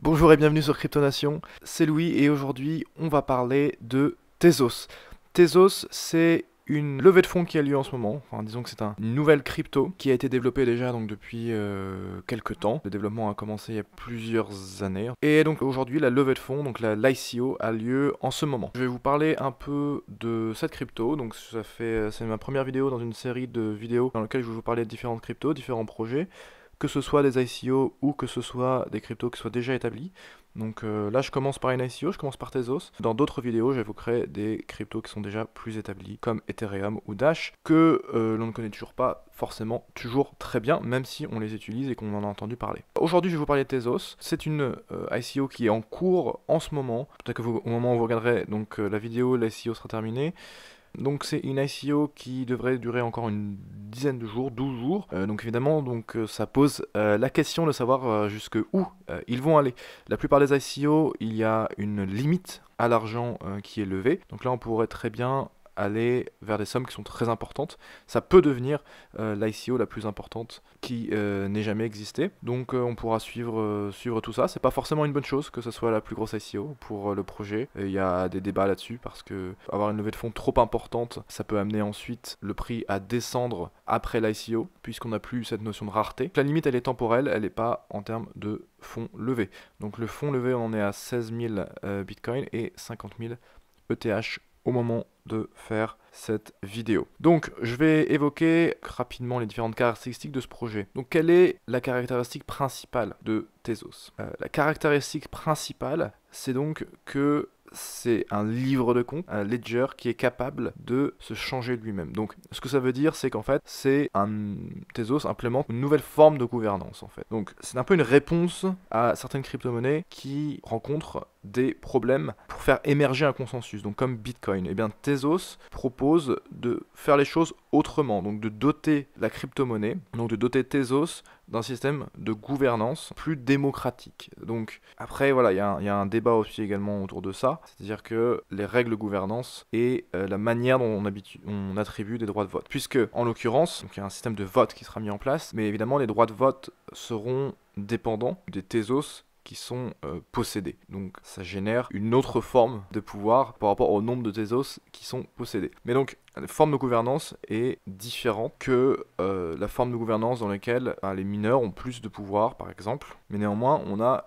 Bonjour et bienvenue sur Cryptonation, c'est Louis et aujourd'hui on va parler de Tezos. Tezos, c'est une levée de fonds qui a lieu en ce moment, enfin disons que c'est une nouvelle crypto qui a été développée déjà donc depuis quelques temps. Le développement a commencé il y a plusieurs années. Et donc aujourd'hui la levée de fonds, donc l'ICO a lieu en ce moment. Je vais vous parler un peu de cette crypto, donc c'est ma première vidéo dans une série de vidéos dans lesquelles je vais vous parler de différentes cryptos, différents projets, que ce soit des ICO ou que ce soit des cryptos qui soient déjà établis. Donc là, je commence par une ICO, je commence par Tezos. Dans d'autres vidéos, j'évoquerai des cryptos qui sont déjà plus établis, comme Ethereum ou Dash, que l'on ne connaît toujours pas forcément toujours très bien, même si on les utilise et qu'on en a entendu parler. Aujourd'hui, je vais vous parler de Tezos. C'est une ICO qui est en cours en ce moment. Peut-être que au moment où vous regarderez donc, la vidéo, l'ICO sera terminée. Donc c'est une ICO qui devrait durer encore une dizaine de jours, 12 jours. Donc évidemment, ça pose la question de savoir jusque où ils vont aller. La plupart des ICO, il y a une limite à l'argent qui est levé. Donc là, on pourrait très bien aller vers des sommes qui sont très importantes. Ça peut devenir l'ICO la plus importante qui n'ait jamais existé. Donc on pourra suivre tout ça. C'est pas forcément une bonne chose que ce soit la plus grosse ICO pour le projet. Il y a des débats là-dessus parce que avoir une levée de fonds trop importante, ça peut amener ensuite le prix à descendre après l'ICO puisqu'on n'a plus cette notion de rareté. La limite, elle est temporelle, elle n'est pas en termes de fonds levés. Donc le fonds levé, on en est à 16 000 Bitcoin et 50 000 ETH au moment de faire cette vidéo. Donc je vais évoquer rapidement les différentes caractéristiques de ce projet. Donc quelle est la caractéristique principale de Tezos? La caractéristique principale, c'est donc que c'est un livre de compte, un ledger qui est capable de se changer lui-même. Donc ce que ça veut dire, c'est qu'en fait, Tezos implémente une nouvelle forme de gouvernance en fait. Donc c'est un peu une réponse à certaines crypto-monnaies qui rencontrent des problèmes pour faire émerger un consensus. Donc comme Bitcoin, et bien Tezos propose de faire les choses autrement, donc de doter la crypto-monnaie, donc de doter Tezos d'un système de gouvernance plus démocratique. Donc après voilà, il y a un débat aussi également autour de ça, c'est-à-dire que les règles de gouvernance et la manière dont on attribue des droits de vote. Puisque en l'occurrence, il y a un système de vote qui sera mis en place, mais évidemment les droits de vote seront dépendants des Tezos qui sont possédés. Donc ça génère une autre forme de pouvoir par rapport au nombre de Tezos qui sont possédés. Mais donc la forme de gouvernance est différente que la forme de gouvernance dans laquelle les mineurs ont plus de pouvoir par exemple. Mais néanmoins on a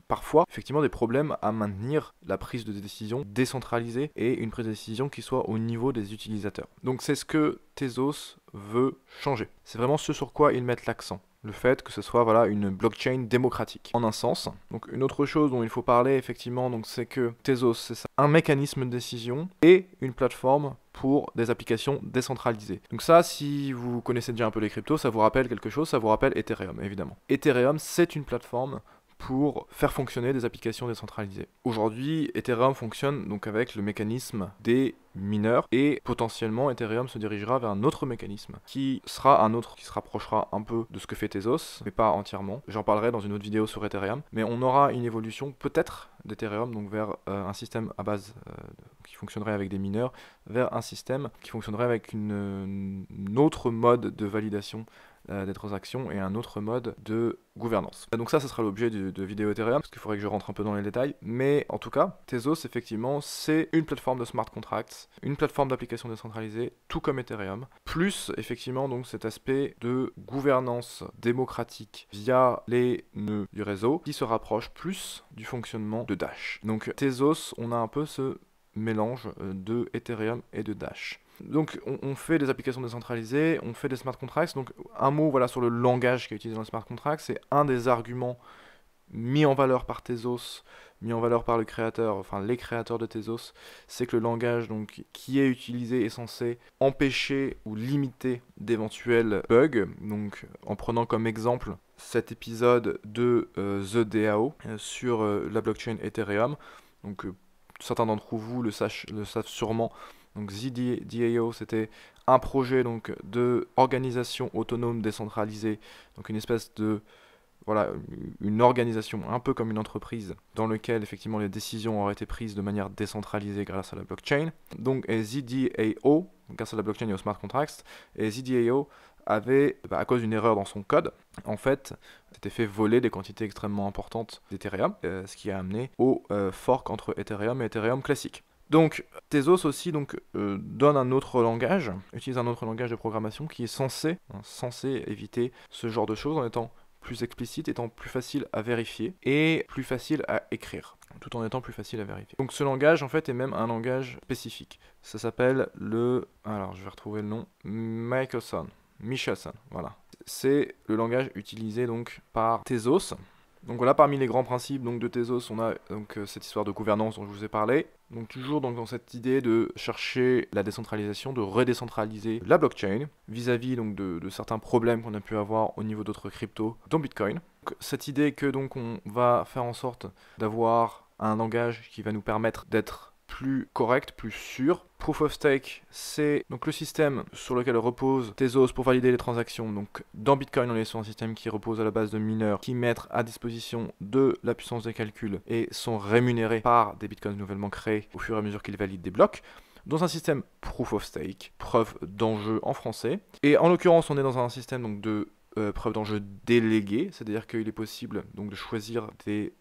parfois des problèmes à maintenir la prise de décision décentralisée et une prise de décision qui soit au niveau des utilisateurs. Donc c'est ce que Tezos veut changer. C'est vraiment ce sur quoi ils mettent l'accent. Le fait que ce soit une blockchain démocratique, en un sens. Donc une autre chose dont il faut parler effectivement, c'est que Tezos, c'est ça, un mécanisme de décision et une plateforme pour des applications décentralisées. Donc ça, si vous connaissez déjà un peu les cryptos, ça vous rappelle quelque chose, ça vous rappelle Ethereum, évidemment. Ethereum, c'est une plateforme pour faire fonctionner des applications décentralisées. Aujourd'hui, Ethereum fonctionne donc avec le mécanisme des mineurs et potentiellement Ethereum se dirigera vers un autre mécanisme qui se rapprochera un peu de ce que fait Tezos, mais pas entièrement. J'en parlerai dans une autre vidéo sur Ethereum, mais on aura une évolution peut-être d'Ethereum donc vers un système à base qui fonctionnerait avec des mineurs vers un système qui fonctionnerait avec une autre mode de validation des transactions et un autre mode de gouvernance. Donc ça sera l'objet de vidéo Ethereum, parce qu'il faudrait que je rentre un peu dans les détails, mais en tout cas, Tezos, effectivement, c'est une plateforme de smart contracts, une plateforme d'application décentralisée, tout comme Ethereum, plus, effectivement, donc cet aspect de gouvernance démocratique via les nœuds du réseau, qui se rapproche plus du fonctionnement de Dash. Donc Tezos, on a un peu ce mélange de Ethereum et de Dash. Donc on fait des applications décentralisées, on fait des smart contracts. Donc un mot sur le langage qui est utilisé dans les smart contracts, c'est un des arguments mis en valeur par Tezos, mis en valeur par le créateur, enfin les créateurs de Tezos, c'est que le langage qui est utilisé est censé empêcher ou limiter d'éventuels bugs. Donc en prenant comme exemple cet épisode de The DAO sur la blockchain Ethereum. Donc certains d'entre vous le savent sûrement. Donc ZDAO, c'était un projet de organisation autonome décentralisée, donc une espèce de une organisation un peu comme une entreprise dans laquelle effectivement les décisions auraient été prises de manière décentralisée grâce à la blockchain. Donc ZDAO, grâce à la blockchain et aux smart contracts, et ZDAO avait, à cause d'une erreur dans son code, en fait, s'était fait voler des quantités extrêmement importantes d'Ethereum, ce qui a amené au fork entre Ethereum et Ethereum classique. Donc Tezos aussi donne un autre langage, utilise un autre langage de programmation qui est censé éviter ce genre de choses en étant plus explicite, étant plus facile à vérifier et plus facile à écrire, tout en étant plus facile à vérifier. Donc ce langage en fait est même un langage spécifique. Ça s'appelle alors je vais retrouver le nom, Michelson, voilà. C'est le langage utilisé donc par Tezos. Donc voilà, parmi les grands principes donc, de Tezos, on a donc cette histoire de gouvernance dont je vous ai parlé. Donc toujours donc, dans cette idée de chercher la décentralisation, de redécentraliser la blockchain vis-à-vis donc de certains problèmes qu'on a pu avoir au niveau d'autres cryptos, dont Bitcoin. Donc, cette idée que donc on va faire en sorte d'avoir un langage qui va nous permettre d'être plus correct, plus sûr. Proof of Stake, c'est donc le système sur lequel repose Tezos pour valider les transactions. Donc dans Bitcoin, on est sur un système qui repose à la base de mineurs qui mettent à disposition de la puissance de calcul et sont rémunérés par des Bitcoins nouvellement créés au fur et à mesure qu'ils valident des blocs. Dans un système Proof of Stake, preuve d'enjeu en français. Et en l'occurrence, on est dans un système donc, de preuve d'enjeu délégué, c'est-à-dire qu'il est possible donc, de choisir des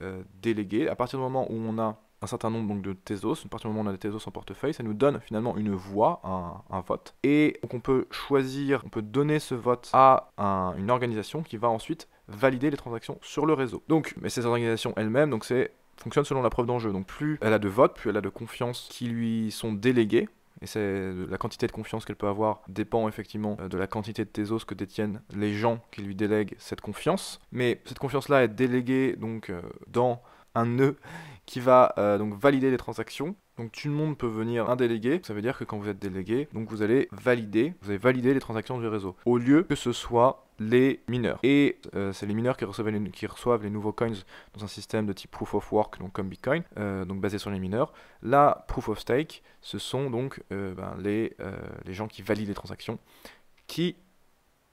délégués. À partir du moment où on a un certain nombre donc, de Tezos, à partir du moment où on a des Tezos en portefeuille, ça nous donne finalement une voix, un vote. Et donc on peut choisir, on peut donner ce vote à une organisation qui va ensuite valider les transactions sur le réseau. Donc, mais ces organisations elles-mêmes, donc fonctionnent selon la preuve d'enjeu. Donc plus elle a de votes, plus elle a de confiance qui lui sont délégués. Et c'est la quantité de confiance qu'elle peut avoir dépend effectivement de la quantité de Tezos que détiennent les gens qui lui délèguent cette confiance. Mais cette confiance-là est déléguée donc dans un nœud qui va donc valider les transactions. Donc tout le monde peut venir un délégué, ça veut dire que quand vous êtes délégué, donc vous allez valider les transactions du réseau, au lieu que ce soit les mineurs. Et c'est les mineurs qui reçoivent les nouveaux coins dans un système de type Proof of Work, donc comme Bitcoin, donc basé sur les mineurs. La Proof of Stake, ce sont donc les gens qui valident les transactions, qui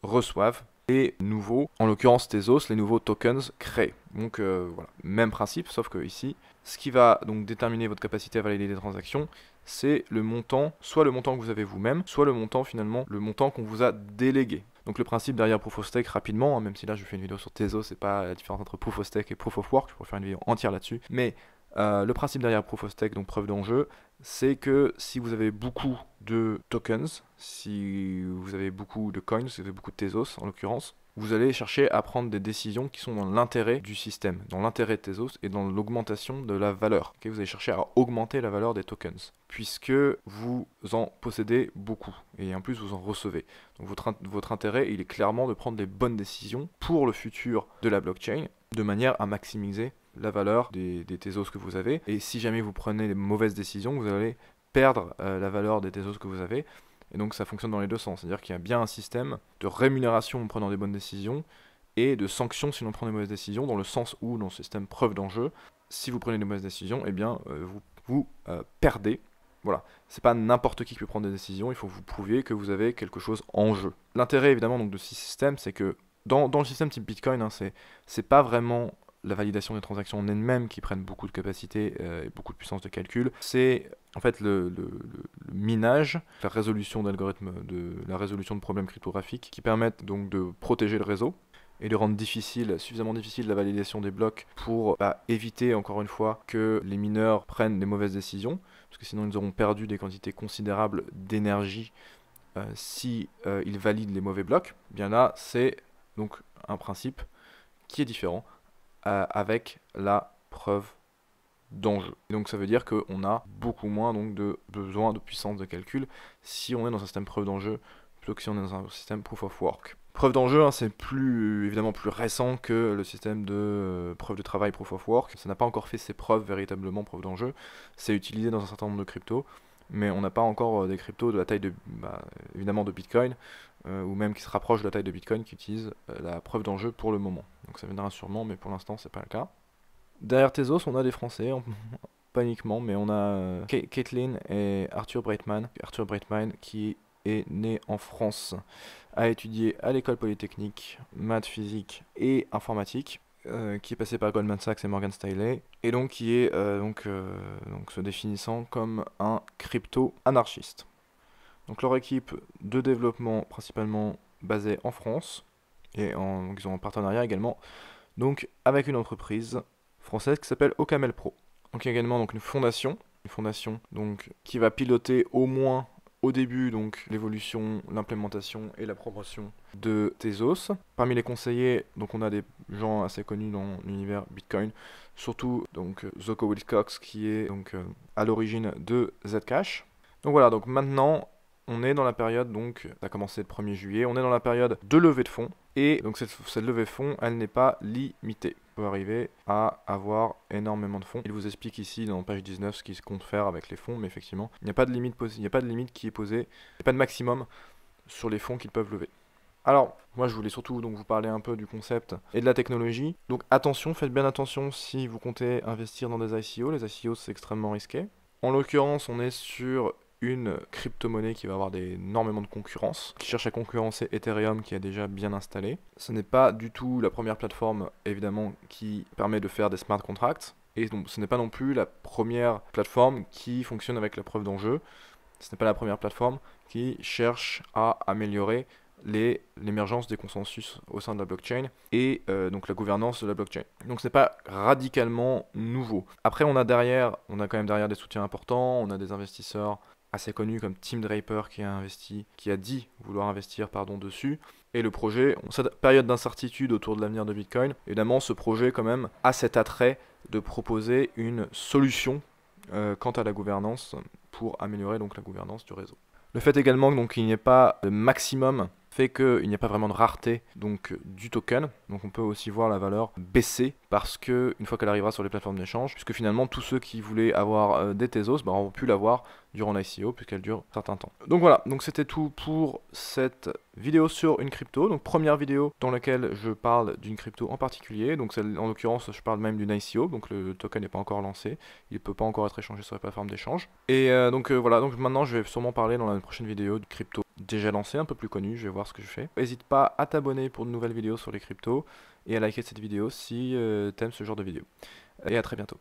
reçoivent les nouveaux, en l'occurrence Tezos, les nouveaux tokens créés. Donc voilà, même principe, sauf que ici, ce qui va donc déterminer votre capacité à valider des transactions, c'est le montant, soit le montant que vous avez vous-même, soit le montant finalement, le montant qu'on vous a délégué. Donc le principe derrière Proof of Stake rapidement, même si là je fais une vidéo sur Tezos, c'est pas la différence entre Proof of Stake et Proof of Work, je pourrais faire une vidéo entière là-dessus, mais le principe derrière Proof of Stake, donc preuve d'enjeu, c'est que si vous avez beaucoup de tokens, si vous avez beaucoup de coins, si vous avez beaucoup de Tezos en l'occurrence, vous allez chercher à prendre des décisions qui sont dans l'intérêt du système, dans l'intérêt de Tezos et dans l'augmentation de la valeur. Okay, vous allez chercher à augmenter la valeur des tokens, puisque vous en possédez beaucoup, et en plus vous en recevez. Donc votre intérêt, il est clairement de prendre les bonnes décisions pour le futur de la blockchain, de manière à maximiser la valeur des Tezos que vous avez. Et si jamais vous prenez les mauvaises décisions, vous allez perdre la valeur des Tezos que vous avez. Et donc ça fonctionne dans les deux sens. C'est-à-dire qu'il y a bien un système de rémunération en prenant des bonnes décisions et de sanctions si l'on prend des mauvaises décisions, dans le sens où, dans le système preuve d'enjeu, si vous prenez des mauvaises décisions, eh bien vous perdez. Voilà, c'est pas n'importe qui peut prendre des décisions, il faut que vous prouviez que vous avez quelque chose en jeu. L'intérêt évidemment donc, de ce système, c'est que dans le système type Bitcoin, hein, c'est pas vraiment la validation des transactions en elles-mêmes qui prennent beaucoup de capacité et beaucoup de puissance de calcul. C'est en fait le minage, la résolution d'algorithmes, la résolution de problèmes cryptographiques qui permettent donc de protéger le réseau et de rendre suffisamment difficile la validation des blocs pour éviter encore une fois que les mineurs prennent des mauvaises décisions, parce que sinon ils auront perdu des quantités considérables d'énergie si ils valident les mauvais blocs. Bien là, c'est donc un principe qui est différent avec la preuve d'enjeu. Donc ça veut dire qu'on a beaucoup moins donc, de besoin de puissance de calcul si on est dans un système preuve d'enjeu plutôt que si on est dans un système proof of work. Preuve d'enjeu, hein, c'est évidemment plus récent que le système de preuve de travail proof of work. Ça n'a pas encore fait ses preuves véritablement preuve d'enjeu. C'est utilisé dans un certain nombre de cryptos, mais on n'a pas encore des cryptos de la taille évidemment de Bitcoin, ou même qui se rapprochent de la taille de Bitcoin, qui utilisent la preuve d'enjeu pour le moment. Donc ça viendra sûrement, mais pour l'instant c'est pas le cas. Derrière Tezos, on a des Français, pas uniquement, mais on a Caitlin et Arthur Breitman. Arthur Breitman qui est né en France, a étudié à l'école polytechnique, maths, physique et informatique, qui est passé par Goldman Sachs et Morgan Stanley, et donc qui est se définissant comme un crypto-anarchiste. Donc leur équipe de développement principalement basée en France et donc ils ont un partenariat également donc avec une entreprise française qui s'appelle Ocaml Pro. Donc il y a également donc une fondation donc qui va piloter au moins au début donc l'évolution, l'implémentation et la promotion de Tezos. Parmi les conseillers, donc on a des gens assez connus dans l'univers Bitcoin, surtout donc Zoco Wilcox qui est donc à l'origine de Zcash. Donc voilà, donc maintenant on est dans la période, donc ça a commencé le 1er juillet, on est dans la période de levée de fonds. Et donc cette levée de fonds, elle n'est pas limitée. On peut arriver à avoir énormément de fonds. Il vous explique ici dans page 19 ce qu'il compte faire avec les fonds, mais effectivement, il n'y a pas de limite qui est posée, il n'y a pas de maximum sur les fonds qu'ils peuvent lever. Alors, moi je voulais surtout donc vous parler un peu du concept et de la technologie. Donc attention, faites bien attention si vous comptez investir dans des ICO. Les ICO c'est extrêmement risqué. En l'occurrence, on est sur une crypto-monnaie qui va avoir énormément de concurrence, qui cherche à concurrencer Ethereum qui est déjà bien installé. Ce n'est pas du tout la première plateforme évidemment qui permet de faire des smart contracts, et donc ce n'est pas non plus la première plateforme qui fonctionne avec la preuve d'enjeu. Ce n'est pas la première plateforme qui cherche à améliorer l'émergence des consensus au sein de la blockchain et donc la gouvernance de la blockchain. Donc ce n'est pas radicalement nouveau. Après on a quand même derrière des soutiens importants, on a des investisseurs assez connus comme Tim Draper qui a dit vouloir investir dessus. Et le projet, cette période d'incertitude autour de l'avenir de Bitcoin, évidemment ce projet quand même a cet attrait de proposer une solution quant à la gouvernance pour améliorer donc la gouvernance du réseau. Le fait également qu'il n'y ait pas de maximum fait qu'il n'y a pas vraiment de rareté donc du token, donc on peut aussi voir la valeur baisser parce que une fois qu'elle arrivera sur les plateformes d'échange, puisque finalement tous ceux qui voulaient avoir des Tezos auront pu l'avoir durant l'ICO puisqu'elle dure un certain temps. Donc voilà, donc c'était tout pour cette vidéo sur une crypto, donc première vidéo dans laquelle je parle d'une crypto en particulier, donc en l'occurrence je parle même d'une ICO, donc le token n'est pas encore lancé, il ne peut pas encore être échangé sur les plateformes d'échange. Et voilà, donc maintenant je vais sûrement parler dans la prochaine vidéo de crypto déjà lancée, un peu plus connue, je vais voir ce que je fais. N'hésite pas à t'abonner pour de nouvelles vidéos sur les cryptos et à liker cette vidéo si t'aimes ce genre de vidéo. Et à très bientôt.